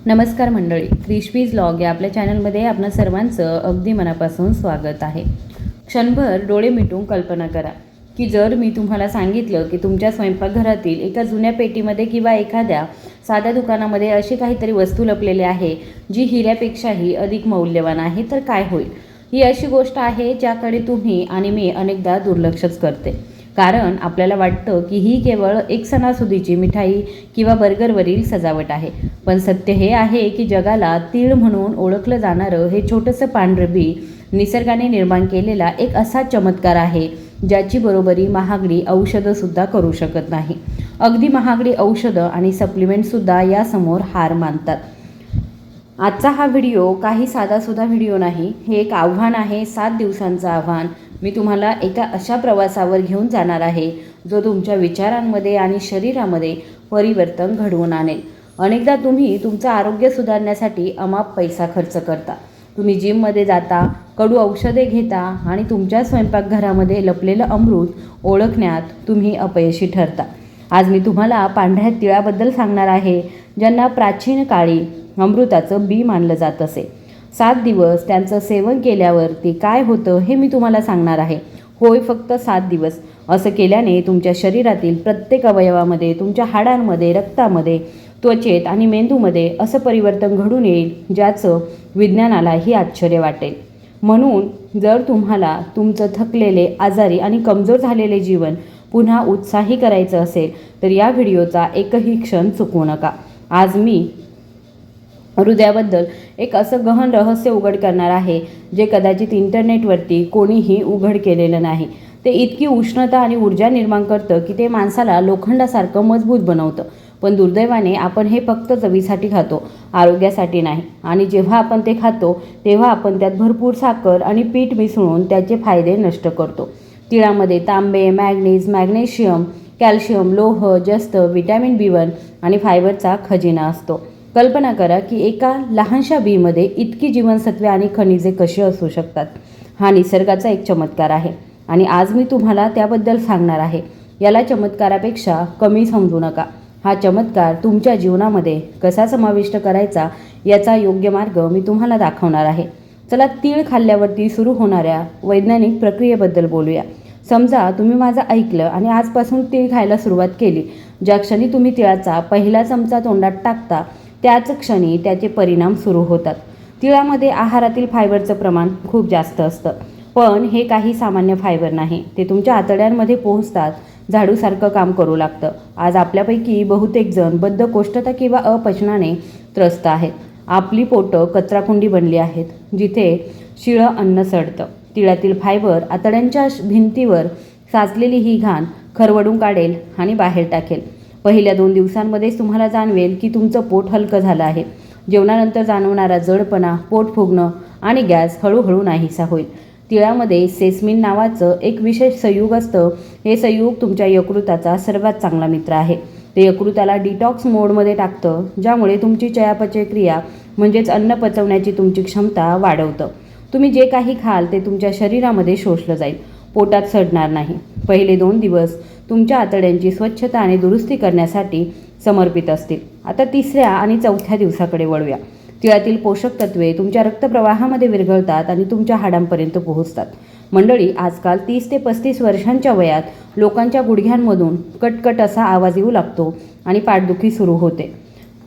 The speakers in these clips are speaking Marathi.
नमस्कार मंडळी, क्रिस्पीज व्लॉग या आपल्या चॅनलमध्ये आपणा सर्वांचं अगदी मनापासून स्वागत आहे. क्षणभर डोळे मिटून कल्पना करा की जर मी तुम्हाला सांगितलं की तुमच्या स्वयंपाकघरातील एका जुन्या पेटीमध्ये किंवा एखाद्या साध्या दुकानामध्ये अशी काहीतरी वस्तू लपलेली आहे जी हिऱ्यापेक्षाही अधिक मौल्यवान आहे, तर काय होईल? ही अशी गोष्ट आहे ज्याकडे तुम्ही आणि मी अनेकदा दुर्लक्षच करते, कारण आपल्याला वाटतं की ही केवळ एक सणासुदीची मिठाई किंवा बर्गरवरील सजावट आहे. पण सत्य हे आहे की जगाला तीळ म्हणून ओळखलं जाणारं हे छोटंसं पांढरं बी निसर्गाने निर्माण केलेला एक असा चमत्कार आहे ज्याची बरोबरी महागडी औषधंसुद्धा करू शकत नाही. अगदी महागडी औषधं आणि सप्लिमेंटसुद्धा यासमोर हार मानतात. आजचा हा व्हिडिओ काही साधासुद्धा व्हिडिओ नाही, हे एक आव्हान आहे, 7 दिवसांचं आव्हान. मी तुम्हाला एका अशा प्रवासावर घेऊन जाणार आहे जो तुमच्या विचारांमध्ये आणि शरीरामध्ये परिवर्तन घडवून आणेल. अनेकदा तुम्ही तुमचं आरोग्य सुधारण्यासाठी अमाप पैसा खर्च करता. तुम्ही जिममध्ये जाता, कडू औषधे घेता आणि तुमच्या स्वयंपाकघरामध्ये लपलेलं अमृत ओळखण्यात तुम्ही अपयशी ठरता. आज मी तुम्हाला पांढऱ्या तिळाबद्दल सांगणार आहे, ज्यांना प्राचीन काळी अमृताचं बी मानलं जात असे. 7 दिवस त्यांचं सेवन केल्यावर ते काय होतं हे मी तुम्हाला सांगणार आहे. होय, फक्त 7 दिवस. असं केल्याने तुमच्या शरीरातील प्रत्येक अवयवामध्ये, तुमच्या हाडांमध्ये, रक्तामध्ये, त्वचेत आणि मेंदूमध्ये असं परिवर्तन घडून येईल ज्याचं विज्ञानालाही आश्चर्य वाटेल. म्हणून जर तुम्हाला तुमचं थकलेले, आजारी आणि कमजोर झालेले जीवन पुन्हा उत्साही करायचं असेल तर या व्हिडिओचा एकही क्षण चुकवू नका. आज मी हृदयाबद्दल एक असं गहन रहस्य उघड करणार आहे जे कदाचित इंटरनेटवरती कोणीही उघड केलेलं नाही. ते इतकी उष्णता आणि ऊर्जा निर्माण करतं की ते माणसाला लोखंडासारखं मजबूत बनवतं. पण दुर्दैवाने आपण हे फक्त चवीसाठी खातो, आरोग्यासाठी नाही. आणि जेव्हा आपण ते खातो तेव्हा आपण त्यात भरपूर साखर आणि पीठ मिसळून त्याचे फायदे नष्ट करतो. तिळामध्ये तांबे, मॅग्नीज, मॅग्नेशियम, कॅल्शियम, लोह, जस्त, व्हिटॅमिन B1 आणि फायबरचा खजिना असतो. कल्पना करा की एका लहानशा बीमध्ये इतकी जीवनसत्वे आणि खनिजे कशी असू शकतात. हा निसर्गाचा एक चमत्कार आहे आणि आज मी तुम्हाला त्याबद्दल सांगणार आहे. याला चमत्कारापेक्षा कमी समजू नका. हा चमत्कार तुमच्या जीवनामध्ये कसा समाविष्ट करायचा याचा योग्य मार्ग मी तुम्हाला दाखवणार आहे. चला तीळ खाल्ल्यावरती सुरू होणाऱ्या वैज्ञानिक प्रक्रियेबद्दल बोलूया. समजा तुम्ही माझं ऐकलं आणि आजपासून तीळ खायला सुरुवात केली. ज्या क्षणी तुम्ही तिळाचा पहिला चमचा तोंडात टाकता त्याच क्षणी त्याचे परिणाम सुरू होतात. तिळामध्ये आहारातील फायबरचं प्रमाण खूप जास्त असतं, पण हे काही सामान्य फायबर नाही. ते तुमच्या आतड्यांमध्ये पोहोचतात, झाडूसारखं काम करू लागतं. आज आपल्यापैकी बहुतेक जण बद्धकोष्ठता किंवा अपचनाने त्रस्त आहेत. आपली पोटं कचराकुंडी बनली आहेत जिथे शिळं अन्न सडतं. तिळातील फायबर आतड्यांच्या भिंतीवर साचलेली ही घाण खरवडून काढेल आणि बाहेर टाकेल. पहिल्या 2 दिवसांमध्येच तुम्हाला जाणवेल की तुमचं पोट हलकं झालं आहे. जेवणानंतर जाणवणारा जडपणा, पोट फुगणं आणि गॅस हळूहळू नाहीसा होईल. तिळामध्ये सेसमिन नावाचं एक विशेष संयुग असतं. हे संयुग तुमच्या यकृताचा सर्वात चांगला मित्र आहे. ते यकृताला डिटॉक्स मोडमध्ये टाकतं, ज्यामुळे तुमची चयापचय क्रिया म्हणजेच अन्न पचवण्याची तुमची क्षमता वाढवतं. तुम्ही जे काही खाल ते तुमच्या शरीरामध्ये शोषलं जाईल, पोटात सडणार नाही. पहिले 2 दिवस तुमच्या आतड्यांची स्वच्छता आणि दुरुस्ती करण्यासाठी समर्पित असतील. आता 3ऱ्या आणि 4थ्या दिवसाकडे वळूया. तिळातील पोषक तत्वे तुमच्या रक्तप्रवाहामध्ये विरघळतात आणि तुमच्या हाडांपर्यंत पोहोचतात. मंडळी, आजकाल 30 ते 35 वर्षांच्या वयात लोकांच्या गुडघ्यांमधून कटकट असा आवाज येऊ लागतो आणि पाठदुखी सुरू होते,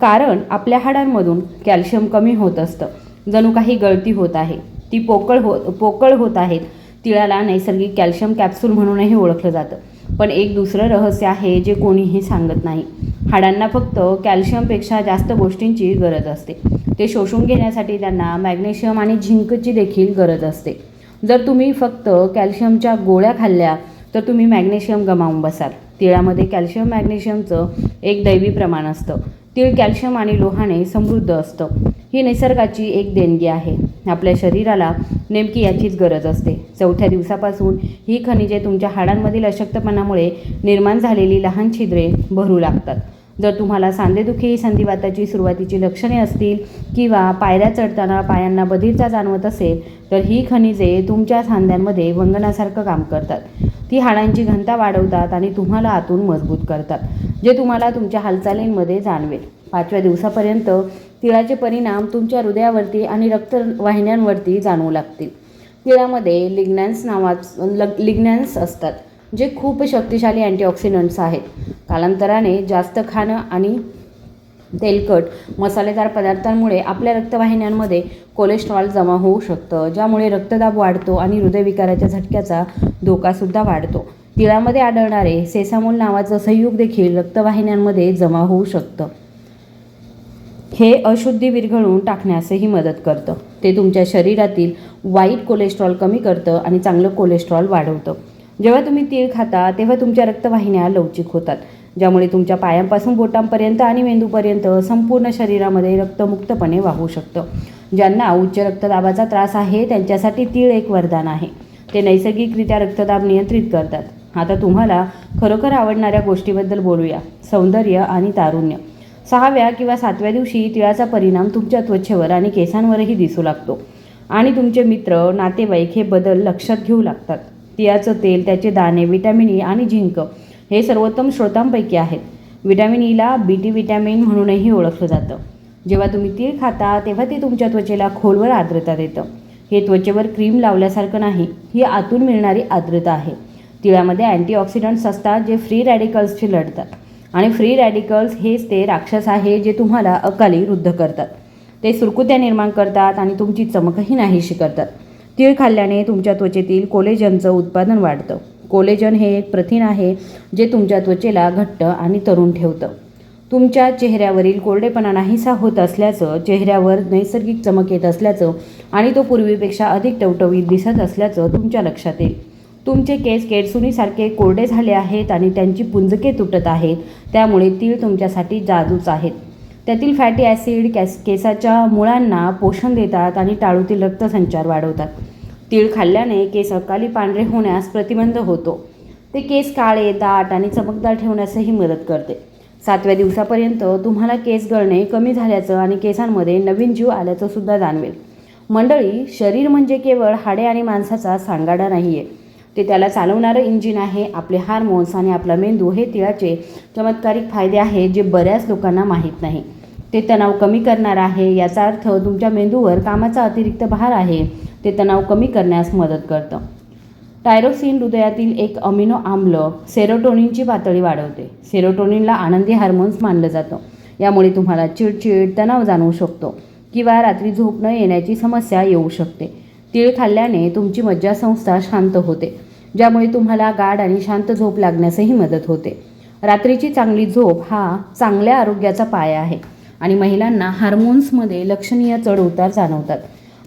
कारण आपल्या हाडांमधून कॅल्शियम कमी होत असतं. जणू काही गळती होत आहे, ती पोकळ होत आहेत. तिळाला नैसर्गिक कॅल्शियम कॅप्सूल म्हणूनही ओळखलं जातं. पण एक दुसरं रहस्य आहे जे कोणीही सांगत नाही. हाडांना फक्त कॅल्शियमपेक्षा जास्त गोष्टींची गरज असते. ते शोषून घेण्यासाठी त्यांना मॅग्नेशियम आणि झिंकची देखील गरज असते. जर तुम्ही फक्त कॅल्शियमच्या गोळ्या खाल्ल्या तर तुम्ही मॅग्नेशियम गमावून बसाल. तिळामध्ये कॅल्शियम मॅग्नेशियमचं एक दैवी प्रमाण असतं. तीळ कॅल्शियम आणि लोहाने समृद्ध असतं. ही निसर्गाची एक देणगी आहे. आपल्या शरीराला नेमकी याचीच गरज असते. 4थ्या दिवसापासून ही खनिजे तुमच्या हाडांमधील अशक्तपणामुळे निर्माण झालेली लहान छिद्रे भरू लागतात. जर तुम्हाला सांधेदुखी, संधिवाताची सुरुवातीची लक्षणे असतील किंवा पायऱ्या चढताना पायांना बधीरता जाणवत असेल तर ही खनिजे तुमच्या सांध्यांमध्ये वंगणासारखं काम करतात. ती हाडांची घनता वाढवतात आणि तुम्हाला आतून मजबूत करतात, जे तुम्हाला तुमच्या हालचालींमध्ये जाणवेल. 5व्या दिवसापर्यंत तिळाचे परिणाम तुमच्या हृदयावरती आणि रक्तवाहिन्यांवरती जाणवू लागतील. तिळामध्ये लिग्नॅन्स असतात, जे खूप शक्तिशाली अँटीऑक्सिडंट्स आहेत. कालांतराने जास्त खाणं आणि तेलकट मसालेदार पदार्थांमुळे आपल्या रक्तवाहिन्यांमध्ये कोलेस्ट्रॉल जमा होऊ शकतं, ज्यामुळे रक्तदाब वाढतो आणि हृदयविकाराच्या झटक्याचा धोकासुद्धा वाढतो. तिळामध्ये आढळणारे सेसामोल नावाचं संयुग देखील रक्तवाहिन्यांमध्ये जमा होऊ शकतं. हे अशुद्धी विरघळून टाकण्यासही मदत करतं. ते तुमच्या शरीरातील वाईट कोलेस्ट्रॉल कमी करतं आणि चांगलं कोलेस्ट्रॉल वाढवतं. जेव्हा तुम्ही तीळ खाता तेव्हा तुमच्या रक्तवाहिन्या लवचिक होतात, ज्यामुळे तुमच्या पायांपासून बोटांपर्यंत आणि मेंदूपर्यंत संपूर्ण शरीरामध्ये रक्त मुक्तपणे वाहू शकतं. ज्यांना उच्च रक्तदाबाचा त्रास आहे त्यांच्यासाठी तीळ एक वरदान आहे. ते नैसर्गिकरित्या रक्तदाब नियंत्रित करतात. आता तुम्हाला खरोखर आवडणाऱ्या गोष्टीबद्दल बोलूया, सौंदर्य आणि तारुण्य. 6व्या किंवा 7व्या दिवशी तिळाचा परिणाम तुमच्या त्वचेवर आणि केसांवरही दिसू लागतो आणि तुमचे मित्र, नातेवाईक हे बदल लक्षात घेऊ लागतात. तिळाचं तेल, त्याचे दाणे, व्हिटॅमिन ई आणि झिंक हे सर्वोत्तम स्रोतांपैकी आहेत. व्हिटॅमिन ईला बीटी व्हिटॅमिन म्हणूनही ओळखलं जातं. जेव्हा तुम्ही तीळ खाता तेव्हा ते तुमच्या त्वचेला खोलवर आर्द्रता देतं. हे त्वचेवर क्रीम लावल्यासारखं नाही, ही आतून मिळणारी आर्द्रता आहे. तिळामध्ये अँटीऑक्सिडंट्स असतात जे फ्री रॅडिकल्सशी लढतात आणि फ्री रॅडिकल्स हेच ते राक्षस आहे जे तुम्हाला अकाली वृद्ध करतात. ते सुरकुत्या निर्माण करतात आणि तुमची चमकही नाहीशी करतात. तीळ खाल्ल्याने तुमच्या त्वचेतील कोलेजनचं उत्पादन वाढतं. कोलेजन हे एक प्रथिन आहे जे तुमच्या त्वचेला घट्ट आणि तरुण ठेवतं. तुमच्या चेहऱ्यावरील कोरडेपणा नाहीसा होत असल्याचं, चेहऱ्यावर नैसर्गिक चमक येत असल्याचं आणि तो पूर्वीपेक्षा अधिक टवटवीत दिसत असल्याचं तुमच्या लक्षात येईल. तुमचे केस केडसुनीसारखे कोरडे झाले आहेत आणि त्यांची पुंजके तुटत आहेत, त्यामुळे तीळ तुमच्यासाठी जादूच आहेत. त्यातील फॅटी ॲसिड केसाच्या मुळांना पोषण देतात आणि टाळूतील रक्तसंचार वाढवतात. तीळ खाल्ल्याने केस अकाली पांढरे होण्यास प्रतिबंध होतो. ते केस काळे, दाट आणि चमकदार ठेवण्यासही मदत करते. 7व्या दिवसापर्यंत तुम्हाला केस गळणे कमी झाल्याचं आणि केसांमध्ये नवीन जीव आल्याचं सुद्धा जाणवेल. मंडळी, शरीर म्हणजे केवळ हाडे आणि मांसाचा सांगाडा नाही आहे, ते त्याला चालवणारं इंजिन आहे. आपले हार्मोन्स आणि आपला मेंदू हे तिळाचे चमत्कारिक फायदे आहेत जे बऱ्याच लोकांना माहीत नाही. ते तणाव कमी करणार आहे, याचा अर्थ तुमच्या मेंदूवर कामाचा अतिरिक्त भार आहे. ते तणाव कमी करण्यास मदत करतं. टायरोसिन हृदयातील एक अमिनो आम्ल सेरोटोनिनची पातळी वाढवते. सेरोटोनिनला आनंदी हार्मोन्स मानलं जातं. यामुळे तुम्हाला चिडचिड, तणाव जाणवू शकतो किंवा रात्री झोप न येण्याची समस्या येऊ शकते. तीळ खाल्ल्याने तुमची मज्जासंस्था शांत होते, ज्यामुळे तुम्हाला गाढ आणि शांत झोप लागण्यासही मदत होते. रात्रीची चांगली झोप हा चांगल्या आरोग्याचा पाया आहे आणि महिलांना हार्मोन्समध्ये लक्षणीय चढउतार जाणवतात.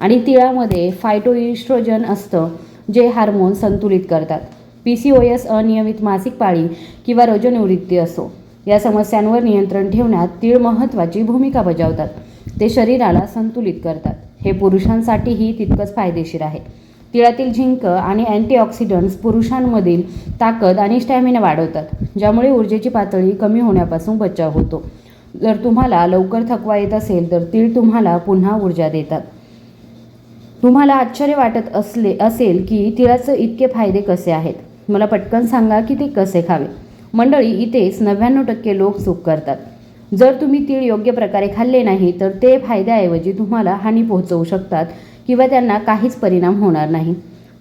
आणि तिळामध्ये फायटोइस्ट्रोजन असतं, जे हार्मोन संतुलित करतात. PCOS, अनियमित मासिक पाळी किंवा रजोनिवृत्ती असो, या समस्यांवर नियंत्रण ठेवण्यात तीळ महत्त्वाची भूमिका बजावतात. ते शरीराला संतुलित करतात. हे पुरुषांसाठीही तितकंच फायदेशीर आहे. तिळातील झिंक आणि अँटीऑक्सिडंट्स पुरुषांमधील ताकद आणि स्टॅमिना वाढवतात, ज्यामुळे ऊर्जेची पातळी कमी होण्यापासून बचाव होतो. जर तुम्हाला लवकर थकवा येत असेल तर तीळ तुम्हाला पुन्हा ऊर्जा देतात. तुम्हाला आश्चर्य वाटत असेल की तिळाचे इतके फायदे कसे आहेत. मला पटकन सांगा की ते कसे खावे. मंडळी, इथेच 99% लोक चूक करतात. जर तुम्ही तीळ योग्य प्रकारे खाल्ले नाही तर ते फायद्याऐवजी तुम्हाला हानी पोहोचवू शकतात किंवा त्यांना काहीच परिणाम होणार नाही.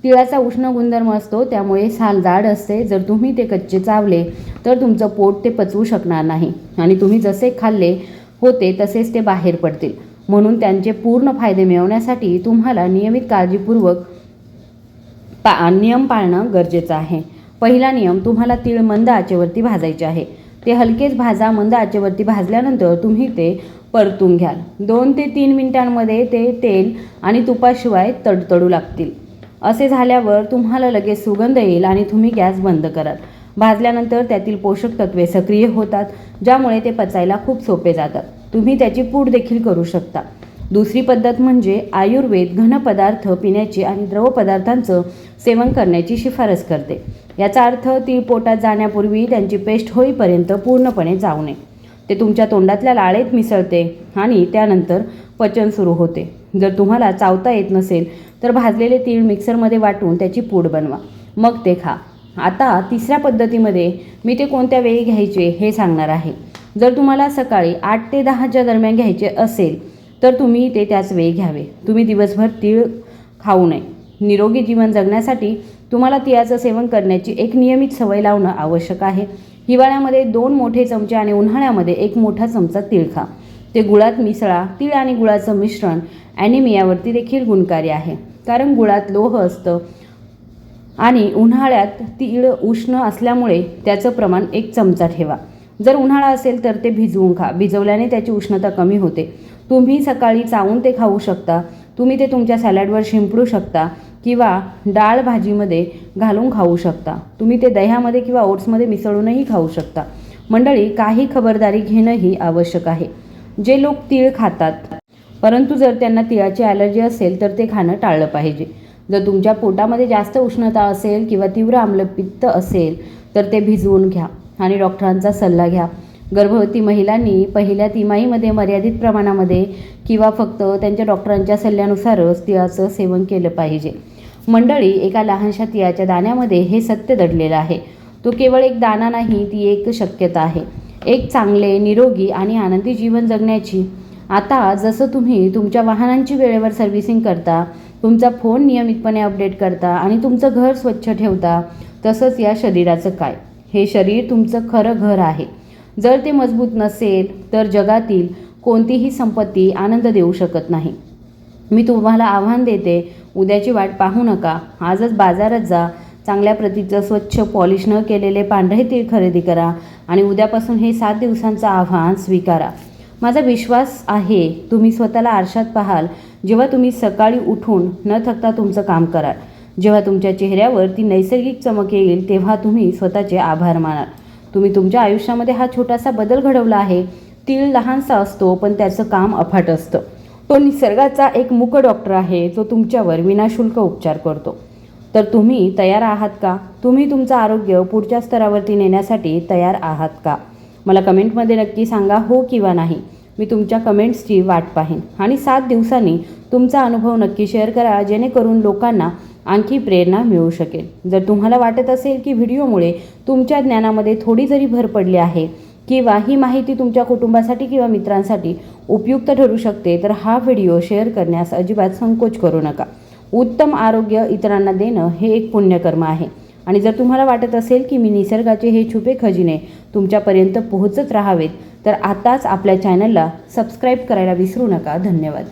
तिळाचा उष्ण गुणधर्म असतो, त्यामुळे साल जाड असते. जर तुम्ही ते कच्चे चावले तर तुमचं पोट ते पचवू शकणार नाही आणि तुम्ही जसे खाल्ले होते तसेच ते बाहेर पडतील. म्हणून त्यांचे पूर्ण फायदे मिळवण्यासाठी तुम्हाला नियमित काळजीपूर्वक नियम पाळणं गरजेचं आहे. पहिला नियम, तुम्हाला तीळ मंद आचेवरती भाजायचे आहे. ते हलकेच भाजा. मंद आचेवरती भाजल्यानंतर तुम्ही ते परतून घ्याल. 2 ते 3 मिनिटांमध्ये ते तेल आणि तुपाशिवाय तडतडू लागतील. असे झाल्यावर तुम्हाला लगेच सुगंध येईल आणि तुम्ही गॅस बंद कराल. भाजल्यानंतर त्यातील पोषक तत्वे सक्रिय होतात, ज्यामुळे ते पचायला खूप सोपे जातात. तुम्ही त्याची पूड देखील करू शकता. दुसरी पद्धत म्हणजे आयुर्वेद घन पदार्थ पिण्याची आणि द्रव पदार्थांचं सेवन करण्याची शिफारस करते. याचा अर्थ तीळ पोटात जाण्यापूर्वी त्यांची पेस्ट होईपर्यंत पूर्णपणे चावू नये. ते तुमच्या तोंडातल्या लाळेत मिसळते आणि त्यानंतर पचन सुरू होते. जर तुम्हाला चावता येत नसेल तर भाजलेले तीळ मिक्सरमध्ये वाटून त्याची पूड बनवा, मग ते खा. आता तिसऱ्या पद्धतीमध्ये मी ते कोणत्या वेळी घ्यायचे हे सांगणार आहे. जर तुम्हाला सकाळी 8 ते 10च्या दरम्यान घ्यायचे असेल तर तुम्ही ते त्याच वेळी घ्यावे. तुम्ही दिवसभर तीळ खाऊ नये. निरोगी जीवन जगण्यासाठी तुम्हाला तिळाचं सेवन करण्याची एक नियमित सवय लावणं आवश्यक आहे. हिवाळ्यामध्ये 2 मोठे चमचे आणि उन्हाळ्यामध्ये 1 मोठा चमचा तीळ खा. ते गुळात मिसळा. तीळ आणि गुळाचं मिश्रण ॲनिमियावरती देखील गुणकारी आहे, कारण गुळात लोह असतं आणि उन्हाळ्यात तीळ उष्ण असल्यामुळे त्याचं प्रमाण 1 चमचा ठेवा. जर उन्हाळा असेल तर ते भिजवून खा. भिजवल्याने त्याची उष्णता कमी होते. तुम्ही सकाळी चावून ते खाऊ शकता. तुम्ही ते तुमच्या सॅलडवर शिंपडू शकता किंवा डाळ भाजीमध्ये घालून खाऊ शकता. तुम्ही ते दह्यामध्ये किंवा ओट्समध्ये मिसळूनही खाऊ शकता. मंडळी, काही खबरदारी घेणंही आवश्यक आहे. जे लोक तीळ खातात परंतु जर त्यांना तिळाची ॲलर्जी असेल तर ते खाणं टाळलं पाहिजे. जर तुमच्या पोटामध्ये जास्त उष्णता असेल किंवा तीव्र आम्लपित्त असेल तर ते भिजवून घ्या आणि डॉक्टरांचा सल्ला घ्या. गर्भवती महिलांनी पहिल्या तिमाहीमध्ये मर्यादित प्रमाणामध्ये किंवा फक्त त्यांच्या डॉक्टरांच्या सल्ल्यानुसारच तिळाचं सेवन केलं पाहिजे. मंडळी, एका लहानशा तिळाच्या दाण्यामध्ये हे सत्य दडलेलं आहे. तो केवळ एक दाणा नाही, ती एक शक्यता आहे, एक चांगले, निरोगी आणि आनंदी जीवन जगण्याची. आता जसं तुम्ही तुमच्या वाहनांची वेळेवर सर्व्हिसिंग करता, तुमचा फोन नियमितपणे अपडेट करता आणि तुमचं घर स्वच्छ ठेवता, तसंच या शरीराचं काय? हे शरीर तुमचं खरं घर आहे. जर ते मजबूत नसेल तर जगातील कोणतीही संपत्ती आनंद देऊ शकत नाही. मी तुम्हाला आव्हान देते, उद्याची वाट पाहू नका. आजच बाजारात जा. चांगल्या प्रतीचं स्वच्छ पॉलिश न केलेले पांढरे तीळ खरेदी करा आणि उद्यापासून हे 7 दिवसांचं आव्हान स्वीकारा. माझा विश्वास आहे तुम्ही स्वतःला आरशात पाहाल जेव्हा तुम्ही सकाळी उठून न थकता तुमचं काम कराल. जेव्हा तुमच्या चेहऱ्यावर ती नैसर्गिक चमक येईल तेव्हा तुम्ही स्वतःचे आभार मानाल. तुम्ही तुमच्या आयुष्यामध्ये हा छोटासा बदल घडवला आहे. तीळ लहानसा असतो पण त्याचं काम अफाट असतं. तो निसर्गाचा एक मूक डॉक्टर आहे जो तुमच्यावर विनाशुल्क उपचार करतो. तर तुम्ही तयार आहात का? तुम्ही तुमचं आरोग्य पुढच्या स्तरावरती नेण्यासाठी तयार आहात का? मला कमेंटमध्ये नक्की सांगा, हो किंवा नाही. मी तुमच्या कमेंट्सची वाट पाहीन आणि 7 दिवसांनी तुमचा अनुभव नक्की शेअर करा, जेणेकरून लोकांना आणखी प्रेरणा मिळू शकेल. जर तुम्हाला वाटत असेल की व्हिडिओमुळे तुमच्या ज्ञानामध्ये थोडी जरी भर पडली आहे किंवा ही माहिती तुमच्या कुटुंबासाठी किंवा मित्रांसाठी उपयुक्त ठरू शकते तर हा व्हिडिओ शेअर करण्यास अजिबात संकोच करू नका. उत्तम आरोग्य इतरांना देणं हे एक पुण्यकर्म आहे आणि जर तुम्हाला वाटत असेल की मी निसर्गाचे हे छुपे खजिने तुमच्यापर्यंत पोहोचत राहावेत तर आताच आपल्या चॅनलला सबस्क्राईब करायला विसरू नका. धन्यवाद.